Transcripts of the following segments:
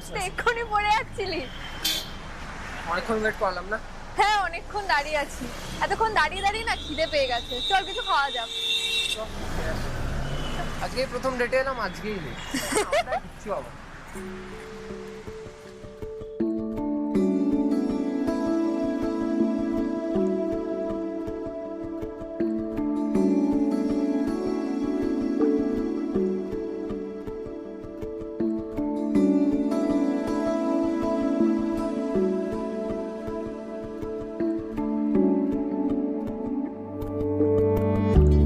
আসতে এক্ষুনি পড়ে যাচ্ছিলি? অনেকক্ষণ ওয়েট করলাম না। হ্যাঁ অনেকক্ষণ দাঁড়িয়ে আছি, এতক্ষণ দাঁড়িয়ে দাঁড়িয়ে না খিদে পেয়ে গেছে, চল কিছু খাওয়া যাক। আজকেই প্রথম ডেটে এলাম, আজকেই নেই কিচ্ছু বাবা।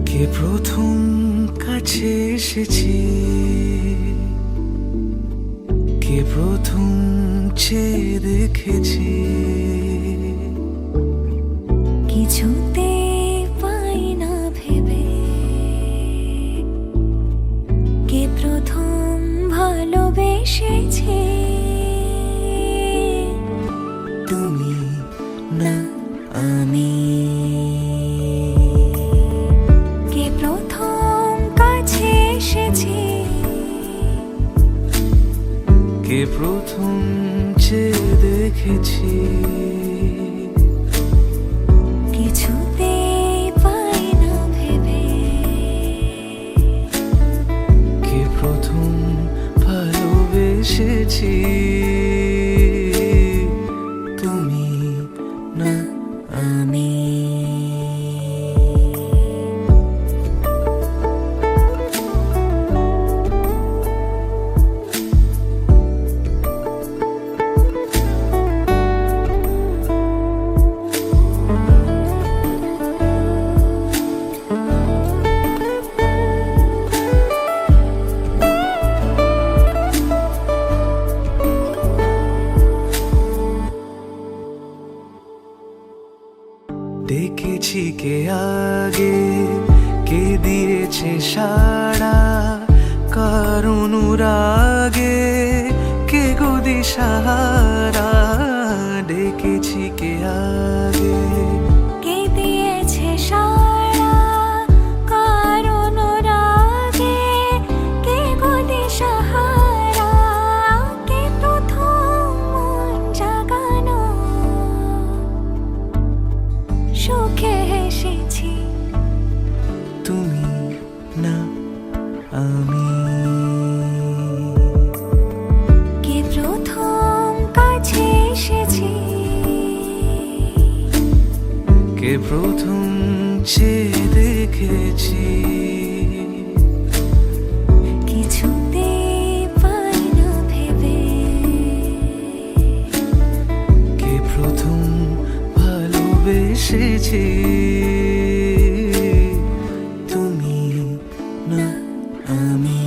কে প্রথম কাছে এসেছি, কে প্রথম চেয়ে দেখেছি, কিছুতে পাই না ভেবে কে প্রথম ভালোবেসেছে। তুমি না আমি। কে প্রথম কাছে এসেছে, কে প্রথম চেয়ে দেখেছি, কিছুতে পাই না ভেবে কে প্রথম ভালোবেসেছি, তুমি না আমি। দেখেছি কে আগে, কে দিয়েছে সাড়া, কার অনুরাগে কে গো দিশাহারা। ডেকেছি কে আগে, কে দিয়েছে সাড়া, কার অনুরাগে কে গো দিশাহারা। কে প্রথম মন জাগানো, সুখে হেসেছি, তুমি না আমি। কে প্রথম কাছে এসেছি, কে প্রথম চেয়ে দেখেছি, কিছুতে পাই না ভেবে কে প্রথম ভালোবেসেছি, তুমি না আমি।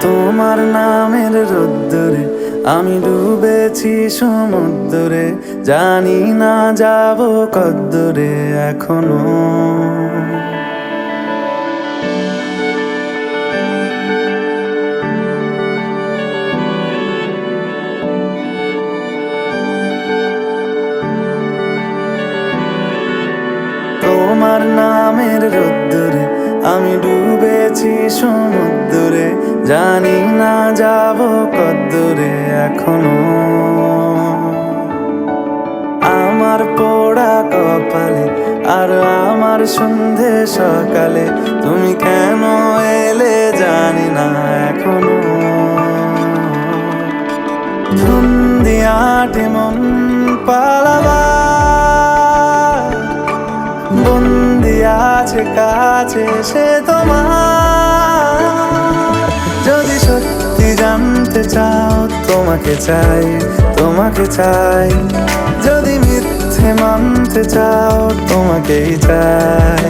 তোমার নামের রোদ্দুরে আমি ডুবেছি সমুদ্রে, জানি না যাব কদ্দুরে এখনো। তোমার নামের রোদ্দুরে আমি ডুবেছি সমুদ্রে, জানি না যাব কদ্দুরে এখনো। আমার পোড়া কপালে আর আমার সন্ধে সকালে তুমি কেন এলে জানি না এখনো। ধুন্দিয়াটে মন পালাবা, বন্দি আছে কাছে সে তোমার। যদি সত্যি জানতে চাও তোমাকে চাই, তোমাকে চাই। যদি মিথ্যে মানতে চাও তোমাকেই চাই।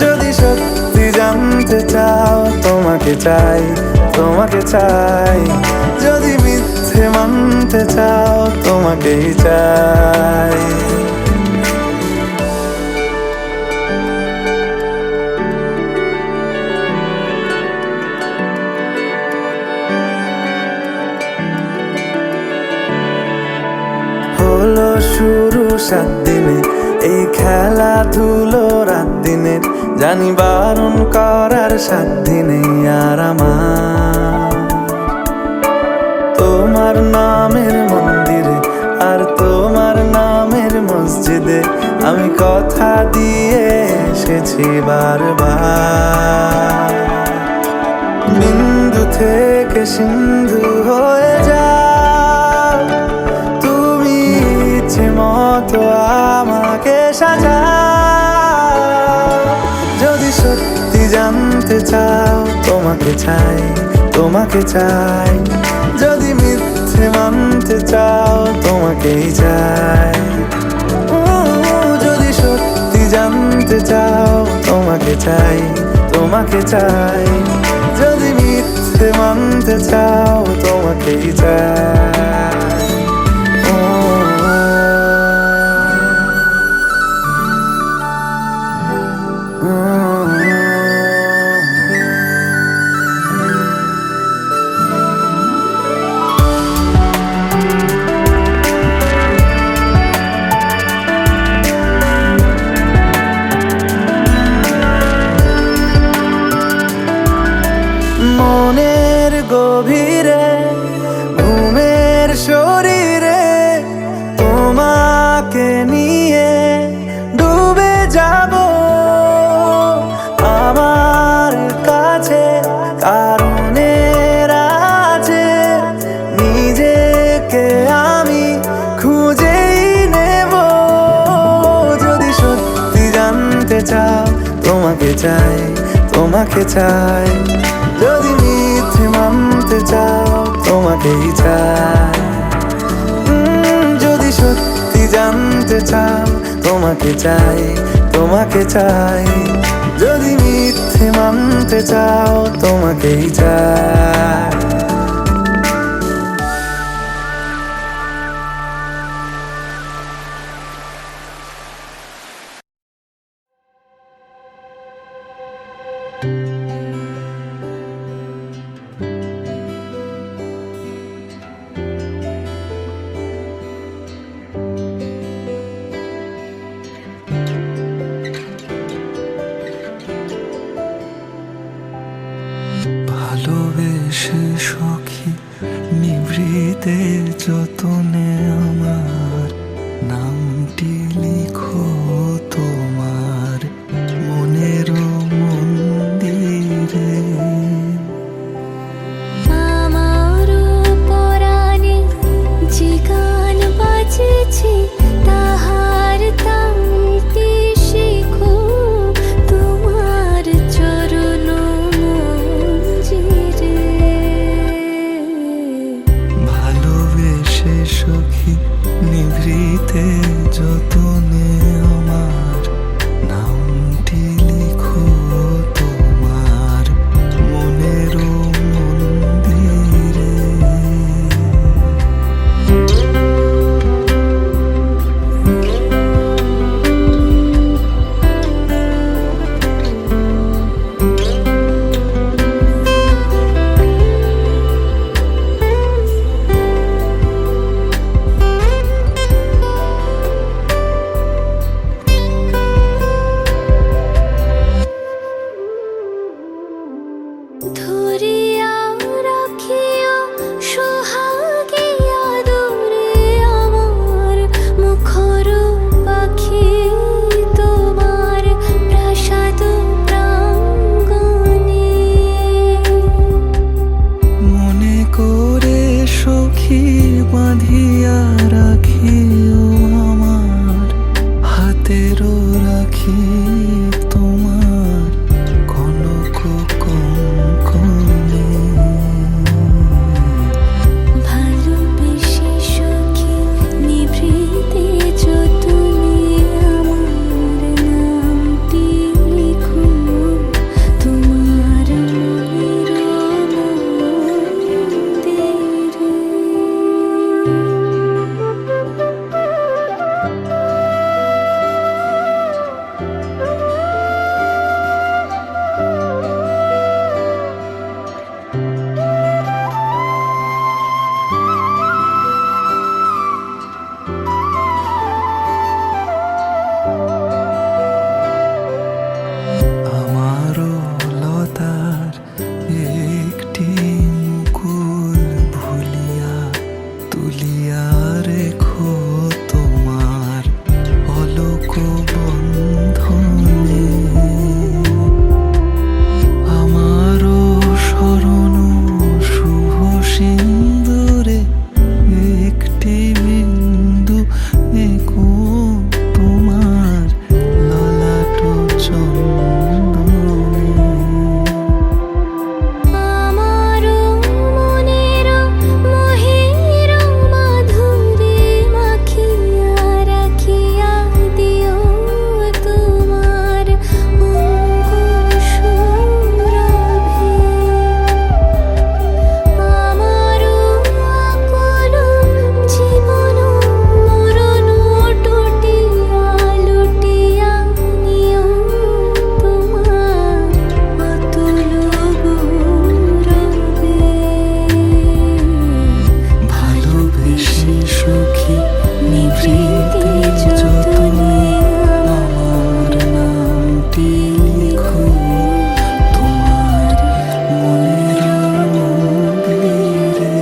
যদি সত্যি জানতে চাও তোমাকে চাই, তোমাকে চাই। যদি মিথ্যে জানতে চাও তোমাকেই চাই। হলো শুরু 7 দিনে এই খেলাধুলো রাত দিনের, জানি বারণ করার সাধ্য নেই আর আমার। তোমার নামের মন্দিরে আর তোমার নামের মসজিদে আমি কথা দিয়ে এসেছি বারবার। বিন্দু থেকে সিন্ধু হয়ে যাও তুমি, ইচ্ছে মতো আমাকে সাজাও। যদি সত্যি জানতে চাও তোমাকে চাই, তোমাকে চাই। যদি মিথ্যে মানতে চাও তোমাকেই চাই। যদি সত্যি জানতে চাও তোমাকে চাই, তোমাকে চাই। যদি মিথ্যে মানতে চাও তোমাকেই চাই। মনের গভীরে ঘুমের শরীরে তোমাকে নিয়ে ডুবে যাব আমার কাছে। কারণের আছে নিজেকে আমি খুঁজেই নেব। যদি সত্যি জানতে চাও তোমাকে চাই, তোমাকে চাই। যদি মিথ্যে মানতে চাও তোমাকেই চাই। যদি সত্যি জানতে চাও তোমাকে চাই, তোমাকে চাই। যদি মিথ্যে মানতে চাও তোমাকেই চাই। ভালোবেসে সখী নিভৃতে যতনে আমার নামটি লিখো তোমার মনের মন্দিরে। আমার পরাণে যে গান বাজেছে তাহার তালটি শিখো তোমার চরণ মঞ্জিরে। ভালোবেসে সখী নিভৃতে যতনে আমার নামটি লিখো তোমার মনের মন্দিরে। তুলিয়া রেখো তোমার অলোক বন্ধনে আমারও স্মরণ শুভ সিন্দুরে একটি বিন্দু এঁকো তোমার ললাট চন্দনে আমারো মনের মোহের মাধুরী মাখিয়া রাখিয়া দিও তোমার অঙ্গসুরভি আমারো আপন জীবন মরণ টুটিয়া লুটিয়া নিও তোমার অতুল গৌরবে ভালোবেসে সুখী নিভৃতে যতনে আমার নামটি লিখো তোমার মনের মন্দিরে।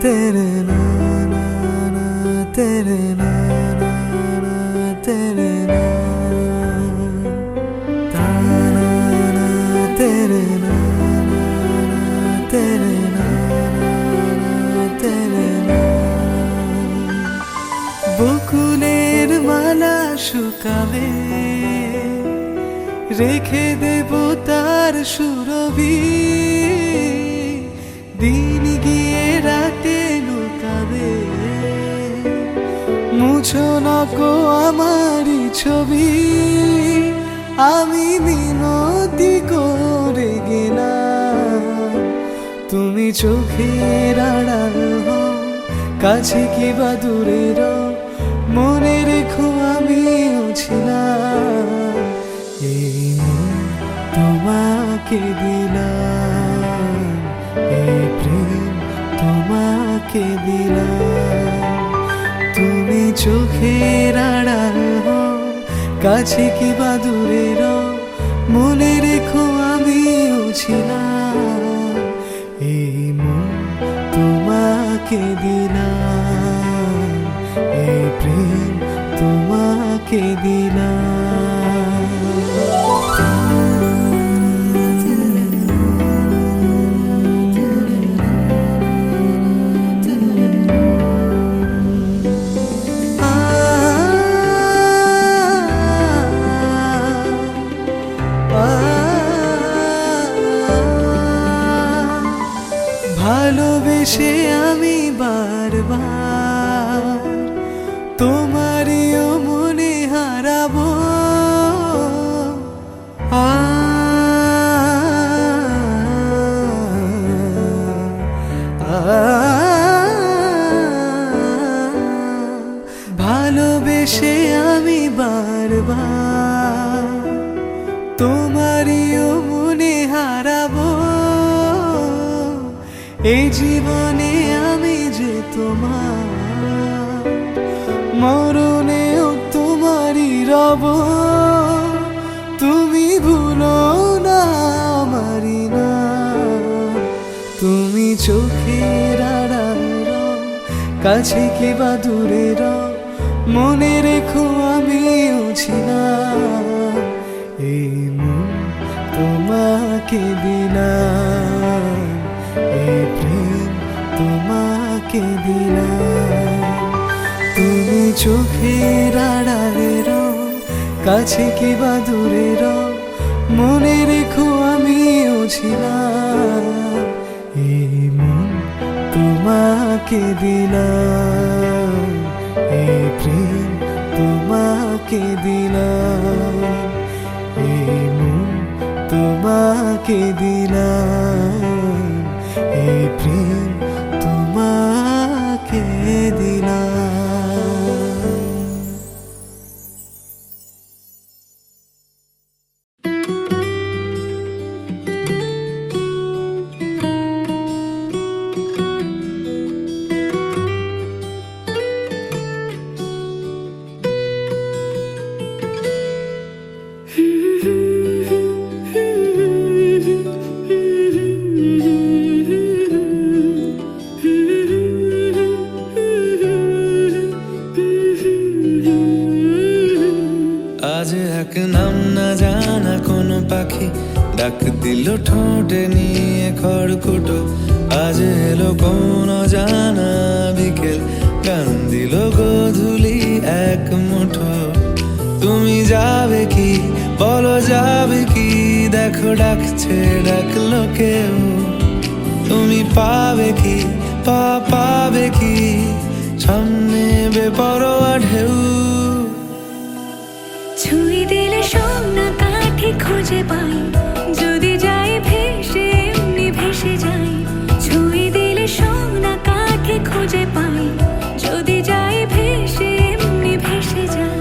तेरे ना ना ना तेरे ना ना ना तेरे ना ताना ना तेरे ना ना ना तेरे ना ना तेरे ना বকুলের মালা শুকালে রেখে দেব তার সুরভি দিন গিয়ে রাতে লুকাবে মুছো না কো আমারই ছবি আমি মিনতি করে গেলাম তুমি চোখের আড়াল হও কাছে কি বা দূরে রও মনে রেখো আমিও ছিলাম এই মন তোমাকে দিলাম এই প্রেম তোমাকে দিলাম তুমি চোখের আড়াল হও কাছে কি বা দূরে রও মনে রেখো আমিও ছিলাম এই মন তোমাকে দিলাম এই প্রেম তোমাকে দিলাম ভালোবেসে আমি বারবার তোমারিও মনে হারাবো ভালোবেসে আমি বারবার তোমারিও মনে হারাবো এই জীবনে আমি যে তোমার মরণেও তোমারই রব তুমি ভুলো না আমারই না তুমি চোখের আড়াল রও কাছে কি বা দূরে রও মনে রেখো আমিও ছিলাম এই মন তোমাকে দিলাম এই প্রেম তোমাকে দিলাম তুমি চোখের আড়ালে রও কাছে কি বা দূরে রও মনে রেখো আমিও ছিলাম এই মন তোমাকে দিলাম এই প্রেম তোমাকে দিলাম এই মন তোমাকে দিলাম এই প্রেম তোমাকে দিলাম। দিল ঠোঁটে নিয়ে খড়কুটো, আজ এলো কোন জানা বিকেল, গান দিল গোধূলি এক মুঠো। তুমি যাবে কি বলো, যাবে কি, দেখো ডাকছে ডাকলো কেউ। তুমি পাবে কি পাবে কি, সামনে বেপরোয়া ঢেউ। ছুঁয়ে দিলে সোনা কাঠি খুঁজে পাই, যদি যাই ভেসে এমনি ভেসে যাই। ছুঁয়ে দিলে সোনা কাঠি খুঁজে পাই, যদি যাই ভেসে এমনি ভেসে যাই।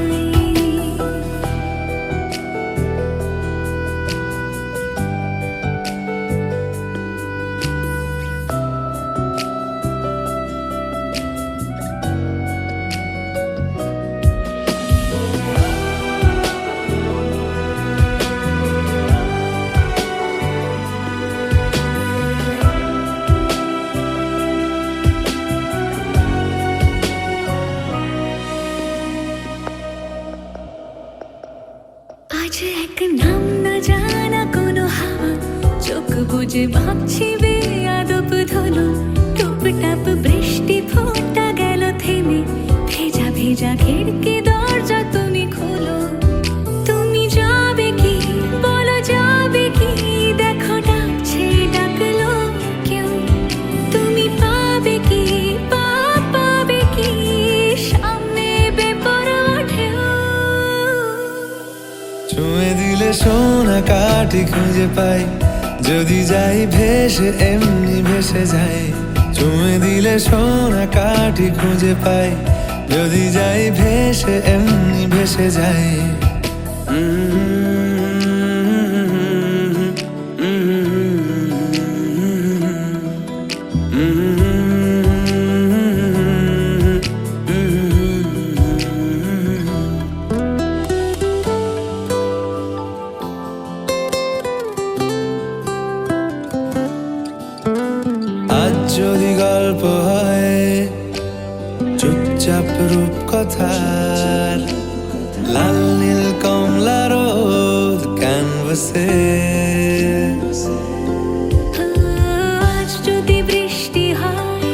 আজ এক নাম না জানা কোনো হাওয়া, চোখ বুঝে ভাবছি বেয়াদব ধুলো। টুপটাপ বৃষ্টি ফোঁটা গেল থেমে, ভেজা ভেজা খিড়কি দরজা তুমি খোলো। তুমি যাবে কি বলো, যাবে কি, দেখো ডাকছে ডাকলো কেউ। তুমি পাবে কি পাবে কি, সামনে বেপরোয়া ঢেউ। ছুঁয়ে দিলে সোনা কাঠি খুঁজে পাই, যদি যাই ভেসে এমনি ভেসে যাই। ছুঁয়ে দিলে সোনা কাঠি খুঁজে পাই, যদি যাই ভেসে এমনি ভেসে যাই। আজ যদি গল্প হয় চুপচাপ রূপকথার, লাল নীল কমলা রোদ ক্যানভাসে। আজ যদি বৃষ্টি হয়,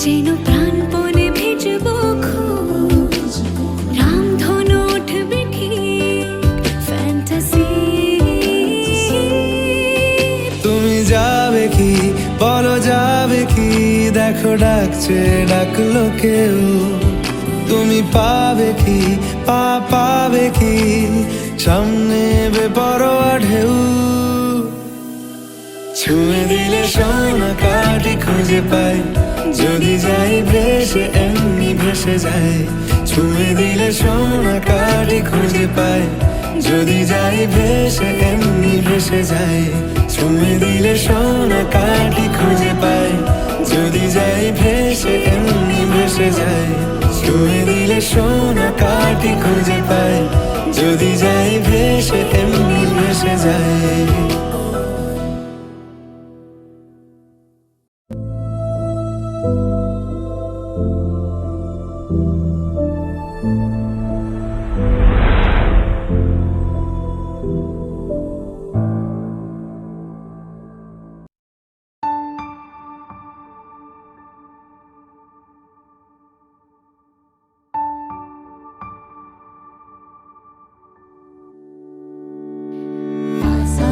যেন প্রাণপণে ভিজবো খুব। রামধনু উঠবে ঠিক ফ্যান্টাসি। তুমি যাবে কি বলো, যাবে কি, দেখো ডাকছে ডাকলো কেউ। তুমি পাবে কি পাবে কি, সামনে বেপরোয়া ঢেউ। ছুঁয়ে দিলে সোনা কাঠি খুঁজে পাই, যদি যাই ভেসে এমনি ভেসে যাই। ছুঁয়ে দিলে সোনা কাঠি খুঁজে পাই, যদি যাই ভেসে এমনি ভেসে যাই। ছুঁয়ে দিলে সোনা কাঠি খুঁজে পাই, যদি যাই ভেসে এমনি ভেসে যাই। ছুঁয়ে দিলে সোনা কাঠি খুঁজে পাই, যদি যাই ভেসে এমনি ভেসে যাই। सा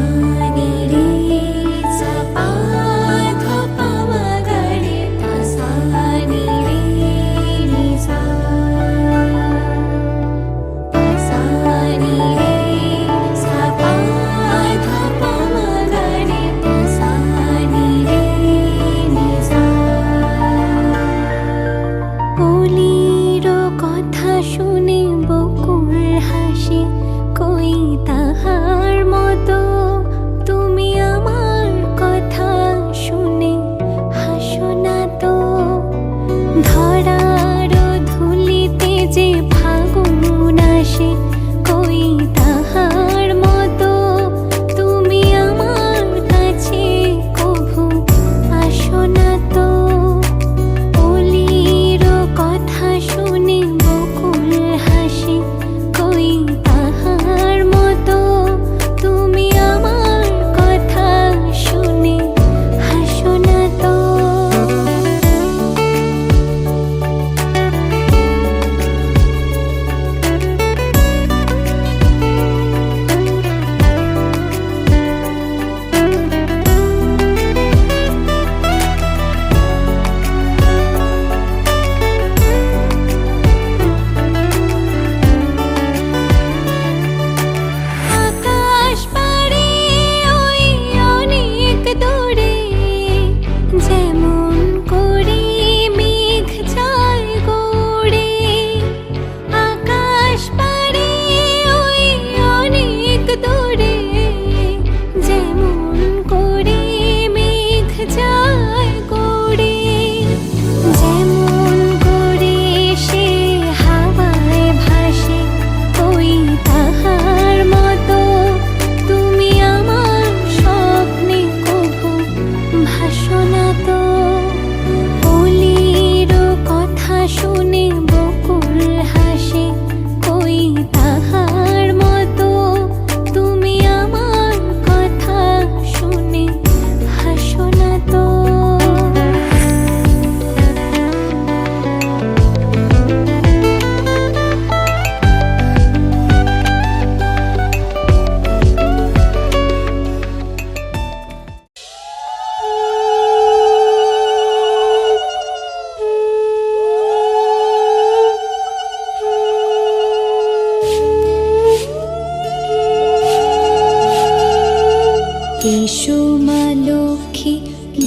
এসো মা লক্ষ্মী,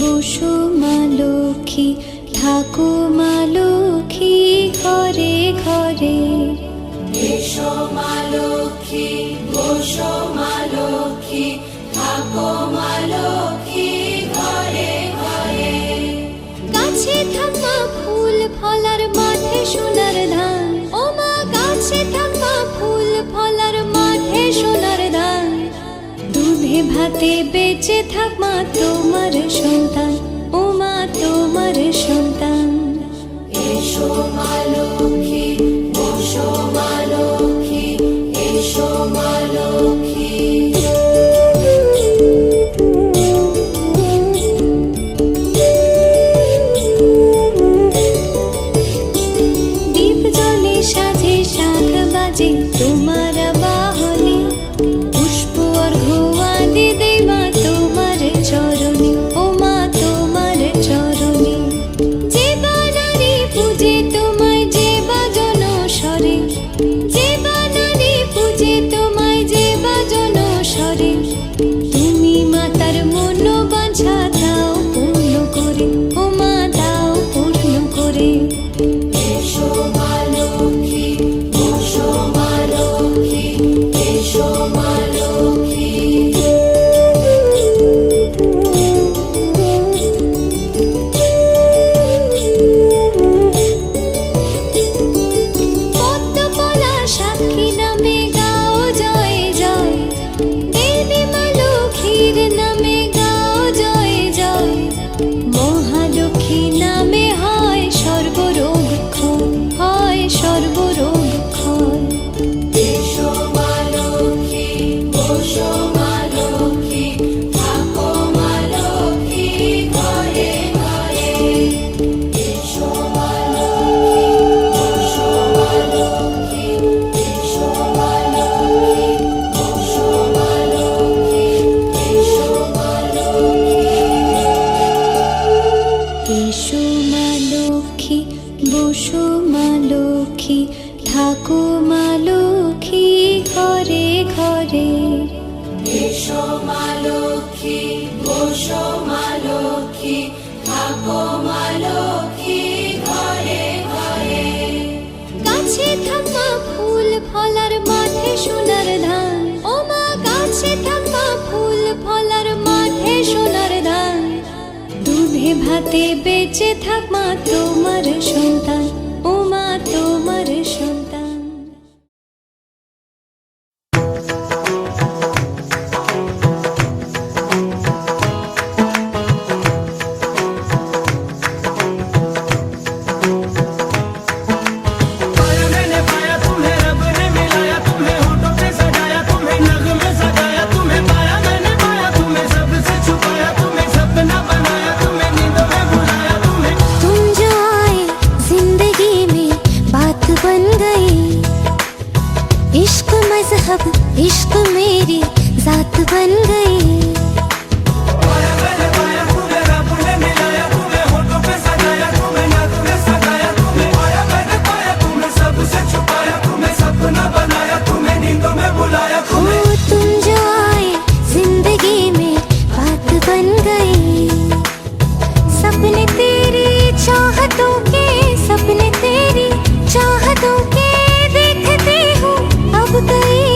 বসো মা লক্ষ্মী, থাকো মা লক্ষ্মী ঘরে ঘরে। এসো মা লক্ষ্মী, বসো মা লক্ষ্মী, থাকো মা লক্ষ্মী ঘরে ঘরে। গাছে থাকা ফুল ফলার মাঠে সোনার ধান, ও মা গাছে থাকা ফুল ফলার মাঠে সোনার ধান। দুধে ভাতে বেঁচে থাক মা তোমার সন্তান, ও মা তোমার সন্তান। এসো মা লক্ষ্মী, বসো মা লক্ষ্মী, এসো মা লক্ষ্মী। দীপ জ্বলে সাজে শাখ বাজে তোমার বাহনে, পুষ্প অর্ঘ্য আদি দেই মা তোমার চরণে, ও মা তোমার চরণে। যে বানারি পূজে তোমায় যে বাজন স্বরে, যে বানারি পূজে তোমায় যে বাজন স্বরে। তুমি মাতার মনোবাঞ্ছা দাও পূর্ণ করে, ও মা দাও পূর্ণ করে। এসো মা লক্ষ্মী, বসো মা লক্ষ্মী, এসো মা লক্ষ্মী। পদ্মকলা সাক্ষী নামে গাও জয় জয়, দেবী মা লক্ষ্মীর নামে গাও জয় জয়। মহালক্ষ্মী নামে হয় সর্বরোগ ক্ষয়, হয় সর্বরোগ ক্ষয়। এসো মা লক্ষ্মী, বসো মা লক্ষ্মী, থাকো মা লক্ষ্মী ঘরে ঘরে। এসো মা লক্ষ্মী, বসো মা লক্ষ্মী, এসো মা লক্ষ্মী, বসো মা লক্ষ্মী, এসো মা লক্ষ্মী। এসো মা লক্ষ্মী, বসো মা লক্ষ্মী, থাকো মা লক্ষ্মী ঘরে ঘরে। এসো মা লক্ষ্মী, বসো মা লক্ষ্মী, থাকো মা লক্ষ্মী ঘরে ঘরে। গাছে থাকা ফুল ফলার মাঠে সোনার ধান, ও মা গাছে থাকা ফুল ফলার মাঠে সোনার ধান। দুধে ভাতে বেঁচে থাক মা তোমার সন্তান, ও মা তোমার সন্তান। पाया मैंने पाया तुम्हें, रब ने मिलाया तुम्हें, होठों पे सजाया तुम्हें, नगमे सजाया तुम्हें। पाया मैंने पाया तुम्हें, सबसे छुपाया तुम्हें, सपना बनाया तुम्हें, नींदों में बुलाया तुम्हें। तुम जो आए जिंदगी में बात बन गई, इश्क मजहब इश्क मेरी जात बन गई। पाया मैंने पाया तुम्हें, रब ने मिलाया तुम्हें, होठों पे सजाया तुम्हें, नगमे सजाया तुम्हें। पाया मैंने पाया तुम्हें, सबसे छुपाया तुम्हें, सपना बनाया तुम्हें, नींदों में बुलाया ओ तुम्हें। तुम जो आए जिंदगी में बात बन गई, सपने तेरी चाहतों के, सपने तेरी चाहतों के देखते हूँ अब गई।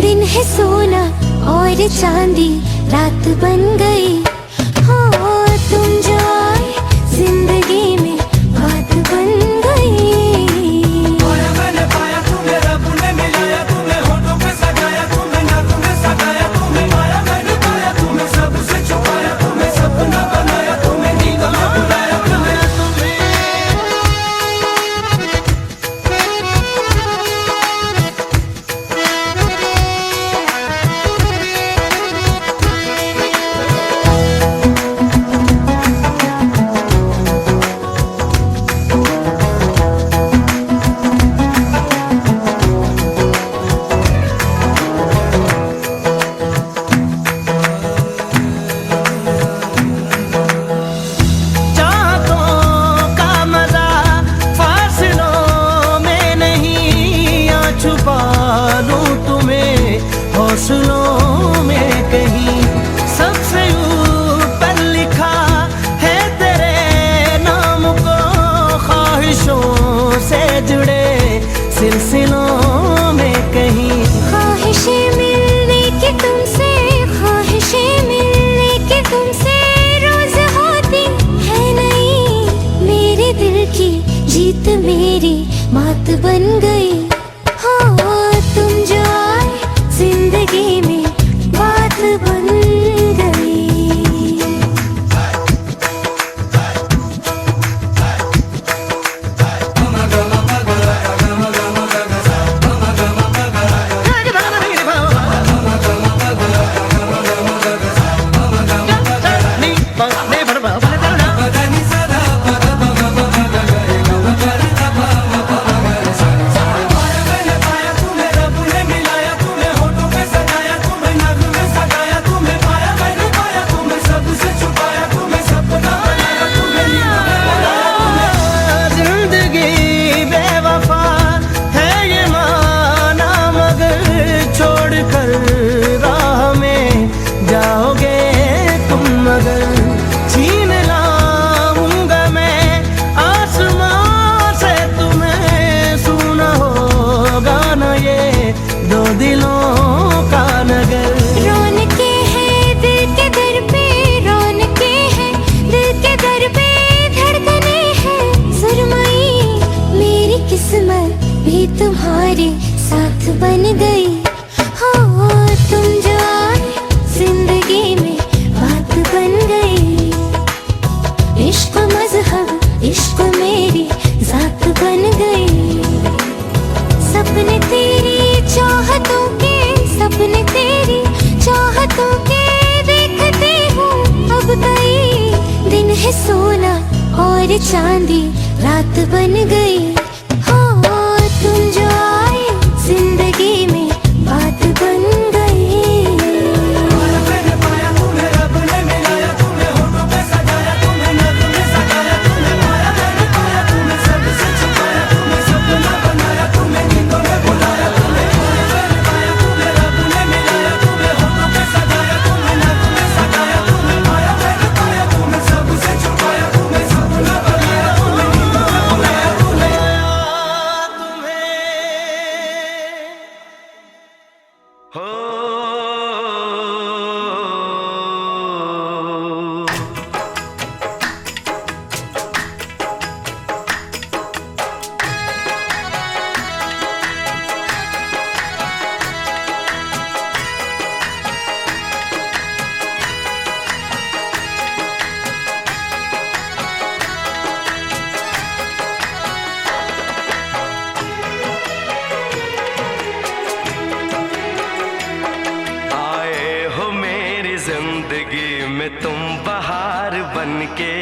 दिन है सोना और चांदी रात बन गई। हो तुम जो आए जिंदगी में बात बन गई। पाया मैंने पाया तुम्हें, रब ने मिलाया तुम्हें, होठों पे सजाया तुम्हें, नगमे सजाया तुम्हें। पाया मैंने पाया तुम्हें, सबसे छुपाया तुम्हें, सपना बनाया तुम्हें, नींदों में बुलाया तुम्हें। जुड़े सिलसिलों में कहीं। ख्वाहिशें मिलने की तुमसे, ख्वाहिशें मिलने की तुमसे रोज होती है नहीं। मेरे दिल की जीत मेरी मात बन गई। हो तुम जो आए जिंदगी में बात बन गई। तुम्हारे साथ बन गई। हो तुम जो आए जिंदगी में बात बन गई। इश्क मजहब इश्क मेरी जात बन गई। सपने तेरी चाहतों के, सपने तेरी चाहतों के देखते हूँ अब कई दिन है सोना और चांदी रात बन गई। तुम जो आए जिंदगी में बात बन गई। जिंदगी में तुम बहार बनके,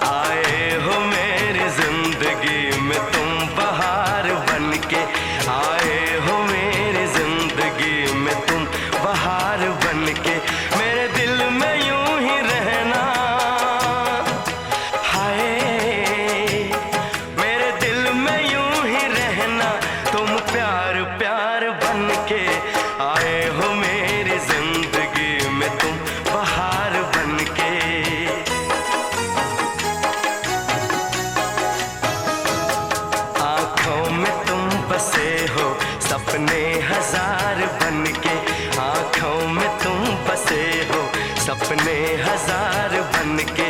आए हो मेरी जिंदगी में तुम बहार बनके, आए हो मेरी जिंदगी में तुम बहार बनके। मेरे दिल में यूं ही रहना, हाय मेरे दिल में यूं ही रहना। तुम प्यार प्यार बनके आए हो मेरी जिंदगी में तुम बहार बनके। आँखों में तुम बसे हो सपने हजार बनके, आँखों में तुम बसे हो सपने हजार बनके।